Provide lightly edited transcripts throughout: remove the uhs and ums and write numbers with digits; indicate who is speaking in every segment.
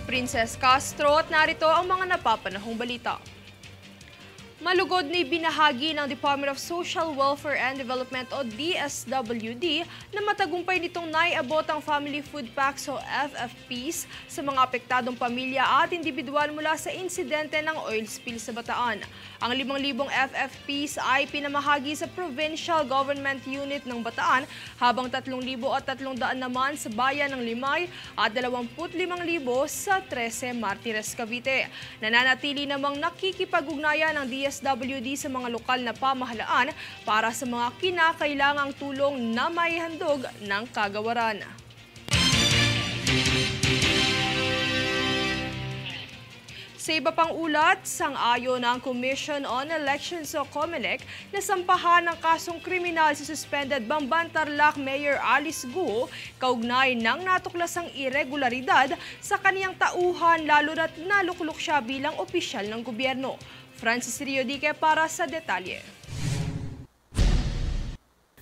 Speaker 1: Princess Castro at narito ang mga napapanahong balita. Malugod na ibinahagi ng Department of Social Welfare and Development o DSWD na matagumpay nitong naiabot ang Family Food Packs o FFPs sa mga apektadong pamilya at individual mula sa insidente ng oil spill sa Bataan. Ang 5,000 FFPs ay pinamahagi sa Provincial Government Unit ng Bataan habang 3,300 naman sa bayan ng Limay at 25,000 sa 13 Martires, Cavite. Nananatili namang nakikipag-ugnayan ng DSWD sa mga lokal na pamahalaan para sa mga kinakailangang tulong na maihandog ng kagawaran. Sa iba pang ulat, sang-ayon ang Commission on Elections o COMELEC na sampahan ng kasong kriminal si suspended Bamban Tarlac Mayor Alice Guo kaugnay ng natuklasang irregularidad sa kaniyang tauhan lalo na't naluklok siya bilang opisyal ng gobyerno. Francis Riodique para sa detalye.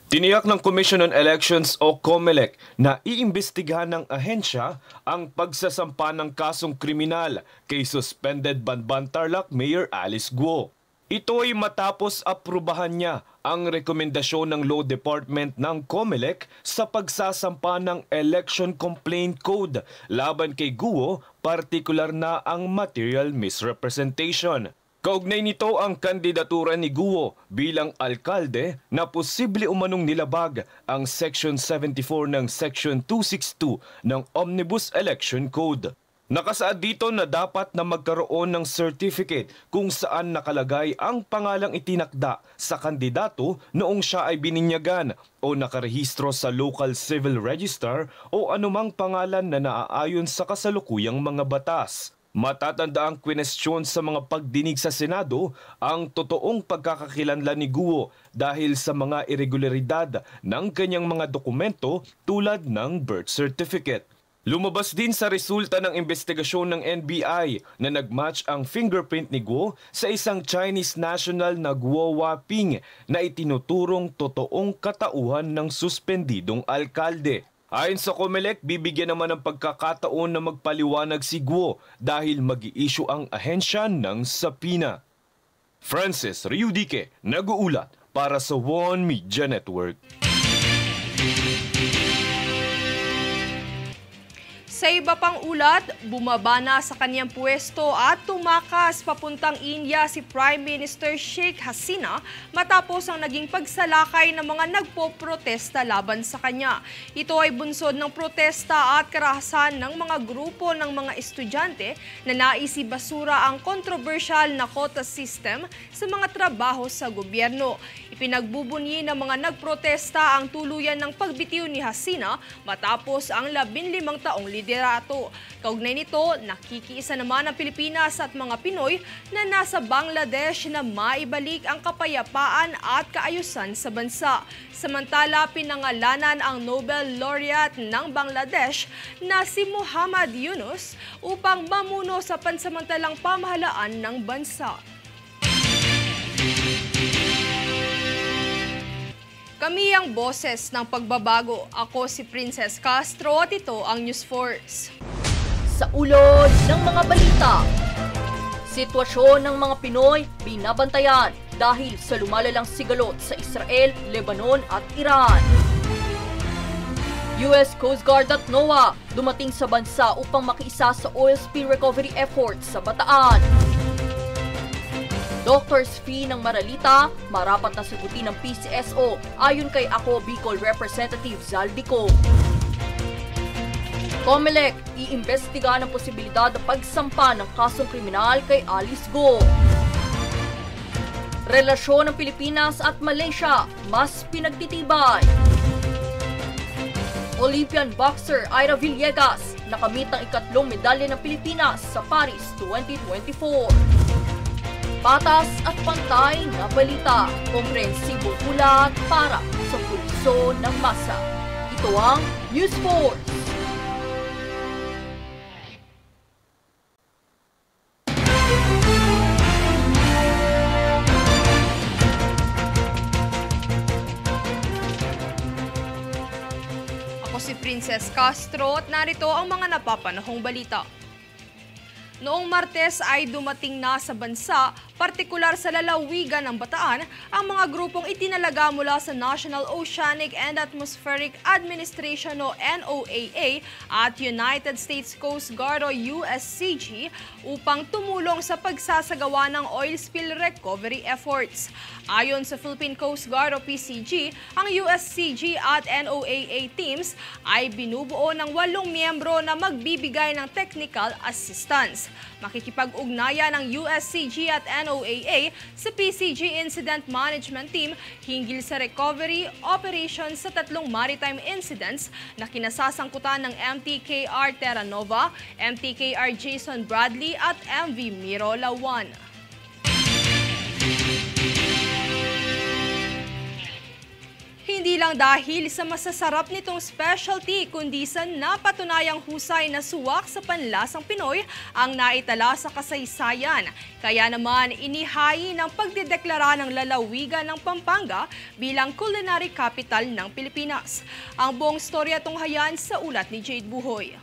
Speaker 2: Tiniyak ng Commission on Elections o COMELEC na iimbestigahan ng ahensya ang pagsasampa ng kasong kriminal kay suspended Bamban Tarlac Mayor Alice Guo. Ito ay matapos aprubahan niya ang rekomendasyon ng Law Department ng COMELEC sa pagsasampa ng Election Complaint Code laban kay Guo, partikular na ang material misrepresentation. Kaugnay nito ang kandidatura ni Guo bilang alkalde na posible umanong nilabag ang Section 74 ng Section 262 ng Omnibus Election Code. Nakasaad dito na dapat na magkaroon ng certificate kung saan nakalagay ang pangalang itinakda sa kandidato noong siya ay bininyagan o nakarehistro sa local civil register o anumang pangalan na naaayon sa kasalukuyang mga batas. Matatanda ang kwenestyon sa mga pagdinig sa Senado ang totoong pagkakakilanlan ni Guo dahil sa mga irregularidad ng kanyang mga dokumento tulad ng birth certificate. Lumabas din sa resulta ng investigasyon ng NBI na nagmatch ang fingerprint ni Guo sa isang Chinese national na Guo Waping na itinuturong totoong katauhan ng suspendidong alkalde. Ayon sa COMELEC, bibigyan naman ng pagkakataon na magpaliwanag si Guo dahil mag-i-issue ang ahensya ng sapina. Francis Riodique, nag-uulat para sa One Media Network.
Speaker 1: Sa iba pang ulat, bumaba na sa kanyang pwesto at tumakas papuntang India si Prime Minister Sheikh Hasina matapos ang naging pagsalakay ng mga nagpoprotesta laban sa kanya. Ito ay bunsod ng protesta at karahasan ng mga grupo ng mga estudyante na nais ibasura ang controversial na quota system sa mga trabaho sa gobyerno. Ipinagbubunyi ng mga nagprotesta ang tuluyan ng pagbitiw ni Hasina matapos ang 15 taong liderato. Kaugnay nito, nakikiisa naman ang Pilipinas at mga Pinoy na nasa Bangladesh na maibalik ang kapayapaan at kaayusan sa bansa. Samantala, pinangalanan ang Nobel Laureate ng Bangladesh na si Muhammad Yunus upang mamuno sa pansamantalang pamahalaan ng bansa. Kami ang boses ng pagbabago. Ako si Princess Castro at ito ang News Force.
Speaker 3: Sa ulod ng mga balita, sitwasyon ng mga Pinoy binabantayan dahil sa lumalalang sigalot sa Israel, Lebanon at Iran. US Coast Guard at NOAA dumating sa bansa upang makiisa sa oil spill recovery efforts sa Bataan. Doctor's fee ng Maralita, marapat na sagutin ng PCSO ayon kay Ako Bicol Representative Zaldico. COMELEC, iimbestiga ng posibilidad ng pagsampa ng kasong kriminal kay Alice Guo. Relasyon ng Pilipinas at Malaysia, mas pinagtitibay. Olympian boxer Ira Villegas, nakamit ang ikatlong medalya ng Pilipinas sa Paris 2024. Patas at pantay na balita, komprehensibong ulat para sa pulso ng masa. Ito ang News Force.
Speaker 1: Ako si Princess Castro at narito ang mga napapanahong balita. Noong Martes ay dumating na sa bansa, partikular sa lalawigan ng Bataan, ang mga grupong itinalaga mula sa National Oceanic and Atmospheric Administration o NOAA at United States Coast Guard o USCG upang tumulong sa pagsasagawa ng oil spill recovery efforts. Ayon sa Philippine Coast Guard o PCG, ang USCG at NOAA teams ay binubuo ng 8 miyembro na magbibigay ng technical assistance. Makikipag-ugnayan ng USCG at NOAA sa PCG Incident Management Team hinggil sa recovery operations sa 3 maritime incidents na kinasasangkutan ng MTKR Terra Nova, MTKR Jason Bradley at MV Miro Lawan. Hindi lang dahil sa masasarap nitong specialty, kundi sa napatunayang husay na suwak sa panlasang Pinoy ang naitala sa kasaysayan. Kaya naman, inihayi ng pagdedeklara ng lalawigan ng Pampanga bilang culinary capital ng Pilipinas. Ang buong storya tunghayan sa ulat ni Jade Buhoy.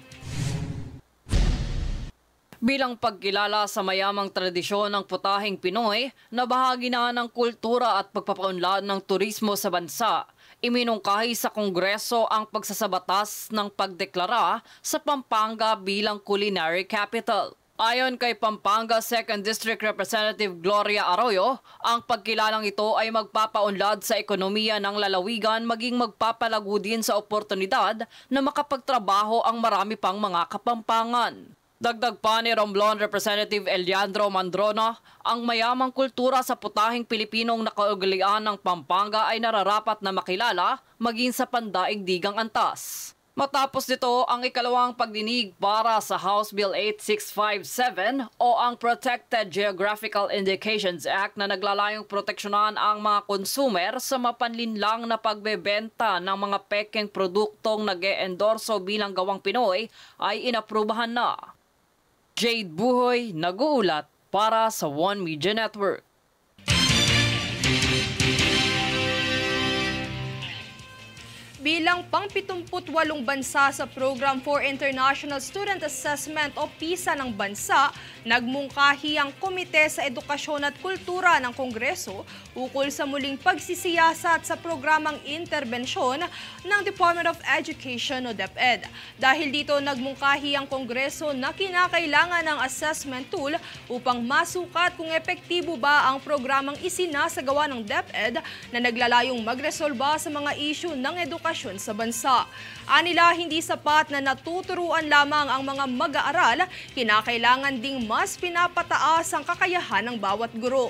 Speaker 4: Bilang pagkilala sa mayamang tradisyon ng putahing Pinoy na bahagi na ng kultura at pagpapaunlad ng turismo sa bansa, iminungkahi sa Kongreso ang pagsasabatas ng pagdeklara sa Pampanga bilang culinary capital. Ayon kay Pampanga 2nd District Representative Gloria Arroyo, ang pagkilalang ito ay magpapaunlad sa ekonomiya ng lalawigan maging magpapalago din sa oportunidad na makapagtrabaho ang marami pang mga Kapampangan. Dagdag pa ni Romblon Representative Eliandro Mandrona, ang mayamang kultura sa putahing Pilipinong nakaugalian ng Pampanga ay nararapat na makilala maging sa pandaigdigang antas. Matapos nito ang ikalawang pagdinig para sa House Bill 8657 o ang Protected Geographical Indications Act na naglalayong proteksyonan ang mga konsumer sa mapanlinlang na pagbebenta ng mga pekeng produktong nag-e-endorso bilang gawang Pinoy ay inaprubahan na. Jade Buhoy, nag-uulat para sa One Media Network.
Speaker 1: Bilang pang-78 bansa sa Program for International Student Assessment o PISA ng bansa, nagmungkahi ang Komite sa Edukasyon at Kultura ng Kongreso ukol sa muling pagsisiyasat sa programang interbensyon ng Department of Education o DepEd. Dahil dito, nagmungkahi ang Kongreso na kinakailangan ng assessment tool upang masukat kung epektibo ba ang programang isinasagawa ng DepEd na naglalayong magresolba sa mga issue ng edukasyon sa bansa. Anila, hindi sapat na natuturuan lamang ang mga mag-aaral, kinakailangan ding mas pinapataas ang kakayahan ng bawat guro.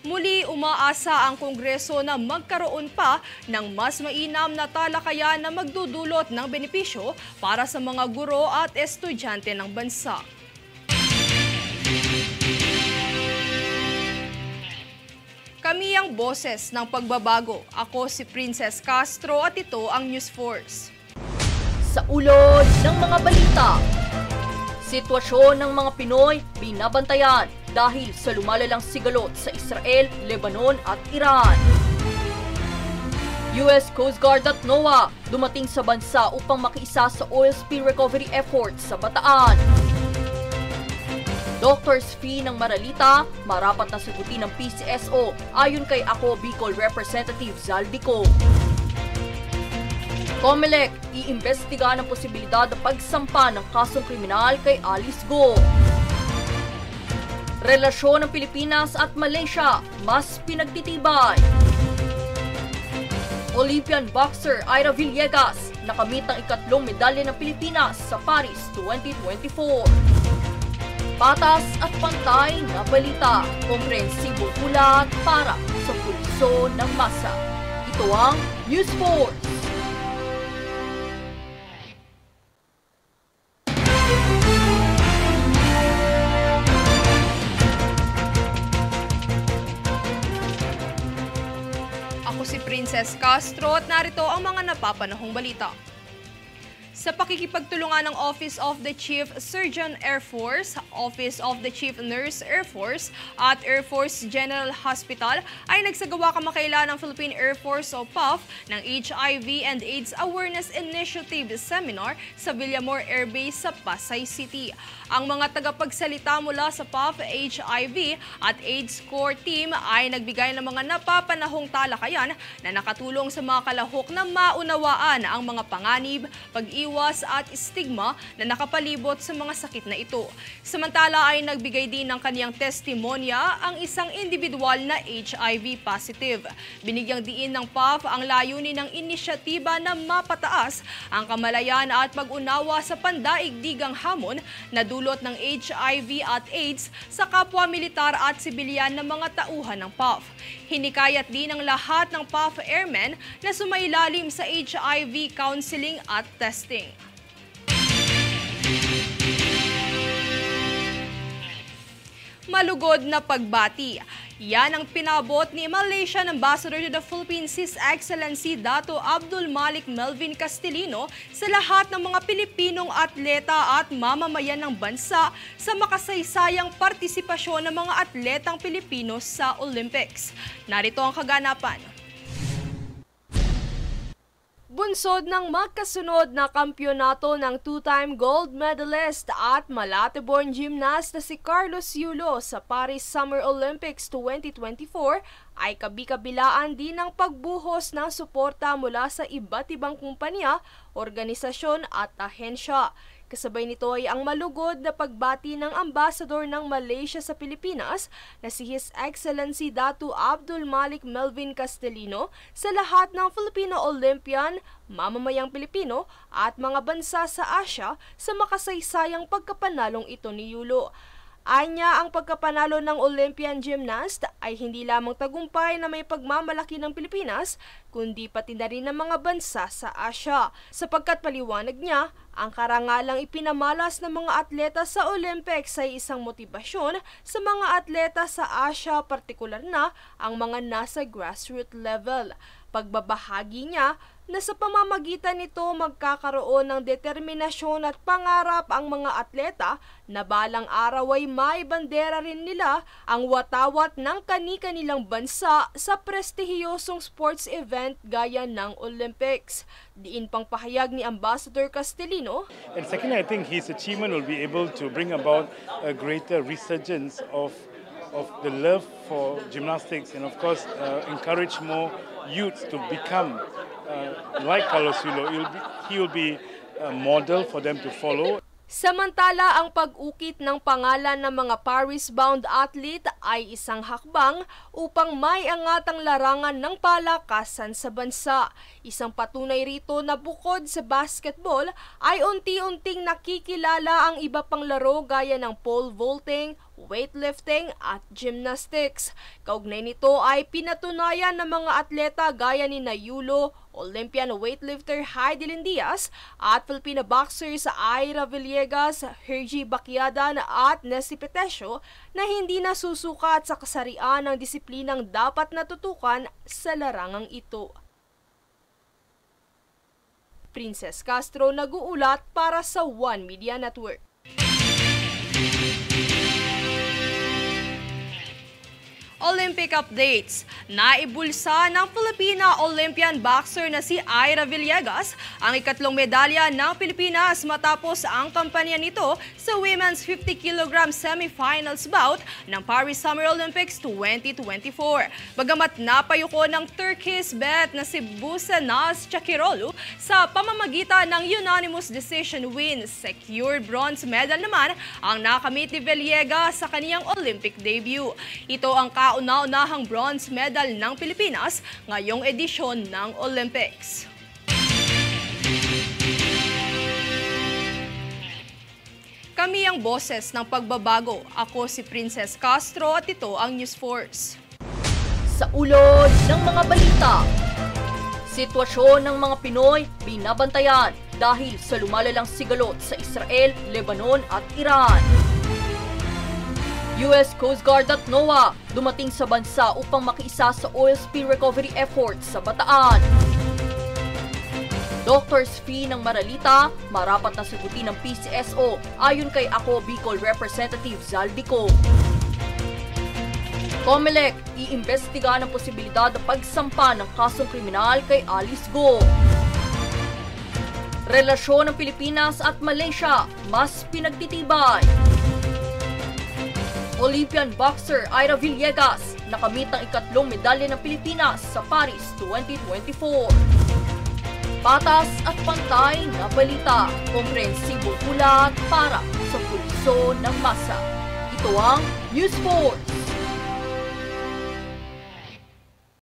Speaker 1: Muli, umaasa ang Kongreso na magkaroon pa ng mas mainam na talakayan na magdudulot ng benepisyo para sa mga guro at estudyante ng bansa. Kami ang boses ng pagbabago. Ako si Princess Castro at ito ang News Force.
Speaker 3: Sa ulod ng mga balita, sitwasyon ng mga Pinoy binabantayan dahil sa lumalalang sigalot sa Israel, Lebanon at Iran. US Coast Guard at NOAA dumating sa bansa upang makiisa sa oil spill recovery efforts sa Bataan. Doctor's fee ng Maralita, marapat na sagutin ng PCSO ayon kay Ako Bicol Representative Zaldico. COMELEC, iimbestiga ng posibilidad ng pagsampa ng kasong kriminal kay Alice Go. Relasyon ng Pilipinas at Malaysia, mas pinagtitibay. Olympian boxer Ira Villegas, nakamit ang 3 medalya ng Pilipinas sa Paris 2024. Patas at pantay na balita, komprehensibong ulat para sa pulso ng masa. Ito ang News Force. Ako si Princess Castro at narito ang mga napapanahong balita.
Speaker 1: sa pakikipagtulungan ng Office of the Chief Surgeon Air Force, Office of the Chief Nurse Air Force at Air Force General Hospital ay nagsagawa kamakailan ng Philippine Air Force o PAF ng HIV and AIDS Awareness Initiative Seminar sa Villamor Air Base sa Pasay City. Ang mga tagapagsalita mula sa PAF, HIV at AIDS Core Team ay nagbigay ng mga napapanahong talakayan na nakatulong sa mga kalahok na maunawaan ang mga panganib, pag-iwas at stigma na nakapalibot sa mga sakit na ito. Samantala ay nagbigay din ng kaniyang testimonya ang isang individual na HIV positive. Binigyang diin ng PAF ang layunin ng inisyatiba na mapataas ang kamalayan at pag-unawa sa pandaigdigang hamon na dulot ng HIV at AIDS sa kapwa militar at sibilyan ng mga tauhan ng PAF. Hinikayat din ng lahat ng PAF airmen na sumailalim sa HIV counseling at testing. Malugod na pagbati. Yan ang pinabot ni Malaysian Ambassador to the Philippines, His Excellency Dato Abdul Malik Melvin Castellino sa lahat ng mga Pilipinong atleta at mamamayan ng bansa sa makasaysayang partisipasyon ng mga atletang Pilipino sa Olympics. Narito ang kaganapan. Bunsod ng magkasunod na kampyonato ng two-time gold medalist at Malate-born gymnast na si Carlos Yulo sa Paris Summer Olympics 2024 ay kabi-kabilaan din ng pagbuhos ng suporta mula sa iba't ibang kumpanya, organisasyon at ahensya. Kasabay nito ay ang malugod na pagbati ng Ambassador ng Malaysia sa Pilipinas na si His Excellency Dato Abdul Malik Melvin Castellino sa lahat ng Filipino Olympian, mamamayang Pilipino at mga bansa sa Asia sa makasaysayang pagkapanalong ito ni Yulo. Anya, ang pagkapanalo ng Olympian gymnast ay hindi lamang tagumpay na may pagmamalaki ng Pilipinas, kundi pati na rin ng mga bansa sa Asia. Sapagkat paliwanag niya, ang karangalang ipinamalas ng mga atleta sa Olympics ay isang motibasyon sa mga atleta sa Asia, partikular na ang mga nasa grassroots level. Pagbabahagi niya na sa pamamagitan nito magkakaroon ng determinasyon at pangarap ang mga atleta na balang araw ay may bandera rin nila ang watawat ng kani-kanilang bansa sa prestihiyosong sports event gaya ng Olympics. Diin pang pahayag ni Ambassador Castellino.
Speaker 5: And secondly, I think his achievement will be able to bring about a greater resurgence of the love for gymnastics and of course encourage more youths to become like Carlos Yulo. He will be a model for them to follow.
Speaker 1: Samantala, ang pag-ukit ng pangalan ng mga Paris-bound athlete ay isang hakbang upang may angatang larangan ng palakasan sa bansa. Isang patunay rito na bukod sa basketball ay unti-unting nakikilala ang iba pang laro gaya ng pole vaulting, weightlifting at gymnastics. Kaugnay nito ay pinatunayan ng mga atleta gaya ni Yulo, Olympian weightlifter Heidi Lindias at Filipino boxers Ira Villegas, Hergy Baquiadan at Nessie Petesio na hindi nasusukat sa kasarian ng disiplinang dapat natutukan sa larangang ito. Princess Castro nag-uulat para sa One Media Network. Olympic updates. Naibulsa ng Filipina Olympian boxer na si Ira Villegas ang ikatlong medalya ng Pilipinas matapos ang kampanya nito sa Women's 50 kg semifinals bout ng Paris Summer Olympics 2024. Bagamat napayuko ng Turkish bet na si Busenas Chakirolu sa pamamagitan ng unanimous decision win, secured bronze medal naman ang nakamit ni Villegas sa kaniyang Olympic debut. Ito ang kauna-unahang bronze medal ng Pilipinas ngayong edisyon ng Olympics. Kami ang boses ng pagbabago. Ako si Princess Castro at ito ang News Force.
Speaker 3: Sa ulo ng mga balita, sitwasyon ng mga Pinoy binabantayan dahil sa lumalalang sigalot sa Israel, Lebanon at Iran. US Coast Guard at NOAA dumating sa bansa upang makiisa sa oil spill recovery efforts sa Bataan. Doctor's fee ng Maralita, marapat na sagutin ng PCSO ayon kay Ako Bicol Representative Zaldico. COMELEC, iimbestiga ng posibilidad ng pagsampa ng kasong kriminal kay Alice Go. Relasyon ng Pilipinas at Malaysia, mas pinagtitibay. Olympian boxer Ira Villegas, nakamit ang ikatlong medalya ng Pilipinas sa Paris 2024. Patas at pantay na balita, komprehensibong ulat para sa pulso ng masa. Ito ang News Force.